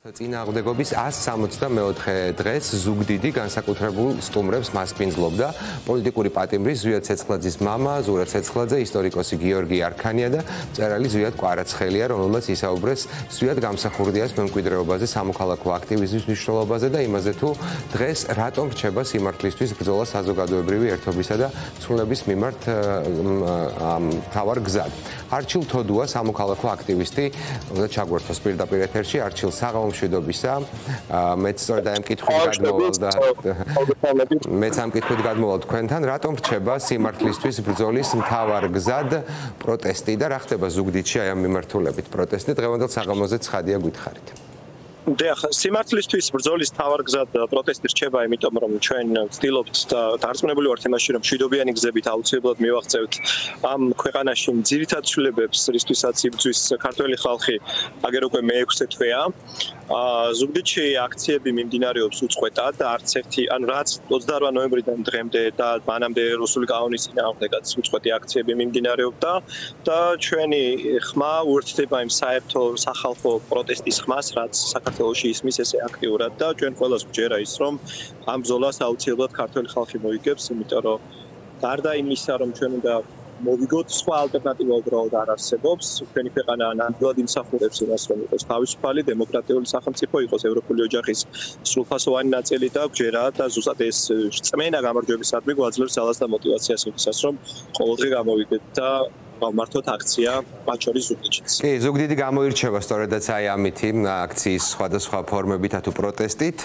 წინააღმდეგობის 164 დღეს ზუგდიდი განსაკუთრებულ სტუმრებს მასპინძლობდა პოლიტიკური პატიმრის ზვიად ცეცხლაძის მამა ზურა ცეცხლაძე, ისტორიკოსი გიორგი არქანია და მწერალი ზვიად კვარაცხელია, რომელმაც ისაუბრეს ზვიად გამსახურდიას მემკვიდრეობაზე, სამოქალაქო აქტივიზმის მნიშვნელობაზე და იმაზე თუ დღეს რატომ რჩება სიმართლისთვის ბრძოლა საზოგადოებრივი ერთობისა და ცვლილების მიმართ მთავარ გზად. არჩილ თოდუა სამოქალაქო აქტივისტი, უნდა ჩაგვერთოს პირდაპირ ეთერში, არჩილ მშვიდობისა, მეც სწორედ ამ კითხვით გადმოვალ და მეც ამ კითხვით გადმოვალ თქვენთან, რატომ რჩება სიმართლისთვის ბრძოლის მთავარ გზად პროტესტი და რა ხდება ზუგდიდში აი ამ მიმართულებით პროტესტი დღევანდელ საღამოზე ცხადია გითხარით. სიმართლისთვის ბრძოლის მთავარ გზად პროტესტი რჩება, იმიტომ რომ ჩვენ ვცდილობთ და დარწმუნებული ვართ იმაში, რომ მშვიდობიანი გზებით აუცილებლად მივაღწევთ ამ ქვეყანაში ძირითად ცვლილებებს, რისთვისაც იბრძვის ქართველი ხალხი, აგერ უკვე მე-6 თვეა. ზუგდიდში აქციები მიმდინარეობს უწყვეტად და არც ერთი, ანუ რაც 28 ნოემბრიდან დღემდე და მანამდე რუსული კანონის წინააღმდეგაც უწყვეტი აქციები მიმდინარეობდა და ჩვენი ხმა უერთდება იმ საერთო სახალხო პროტესტის ხმას, რაც საქართველოში ისმის ესე აქტიურად და ჩვენ ყველას გვჯერა ის, რომ ამ ბრძოლას აუცილებლად ქართველი ხალხი მოიგებს, იმიტომ რომ გარდა იმისა, რომ ჩვენ უნდა მოვიგოთ, სხვა ალტერნატივა უბრალოდ არ არსებობს. ჩვენი ქვეყანა ნამდვილად იმსახურებს იმას, რომ იყოს თავისუფალი დემოკრატიული სახელმწიფო, იყოს ევროპული ოჯახის სრულფასოვანი ნაწილი და გვჯერა და ზუსტად ეს რწმენა გამარჯვებისადმი გვაძლევს ძალას და მოტივაციას იმისას, რომ ყოველდღე გამოვიდეთ და მართოთ აქცია მათ შორის ზუგდიდშიც. კი, ზუგდიდი გამოირჩევა სწორედაც აი ამითი აქციის სხვადასხვა ფორმებით თუ პროტესტით.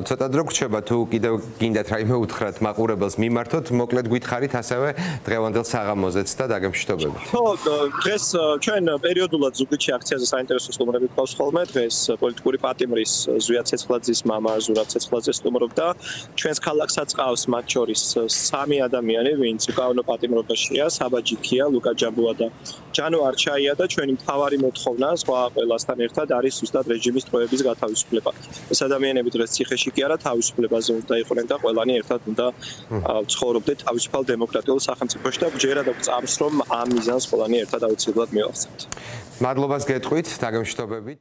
ცოტა დრო გრჩება თუ კიდევ გინდათ რაიმე უთხრათ მაყურებელს მიმართოთ, მოკლედ გითხარით ასევე დღევანდელ საღამოზეც და დაგემშვიდობებით. ხო, დღეს ჩვენ პერიოდულად ზუგდიდში აქციაზე საინტერესო სტუმრები გვყავს ხოლმე. დღეს პოლიტიკური პატიმრის ზვიად ცეცხლაძის მამა ზურა ცეცხლაძე სტუმრობდა. ჩვენს ქალაქსაც ყავს მათ შორის 3 ადამიანი, ვინც უკანონო პატიმრობაშია, საბა ჯიქია, ლუკა ჯაბუა და ჯანო არჩაია და ჩვენი მთავარი მოთხოვნა სხვა ყველასთან ერთად არის ზუსტად რეჟიმის ტყვეების გათავისუფლება. ეს ადამიანები დღეს ციხეში კი არა, თავისუფლებაზე უნდა იყვნენ და ყველანი ერთად უნდა ცხოვრობდეთ თავისუფალ დემოკრატიულ სახელმწიფოში და გვჯერა და გვწამს, რომ ამ მიზანს ყველანი ერთად აუცილებლად მივახცევთ. მადლობას გეტყვით, დაგემშვიდობებით.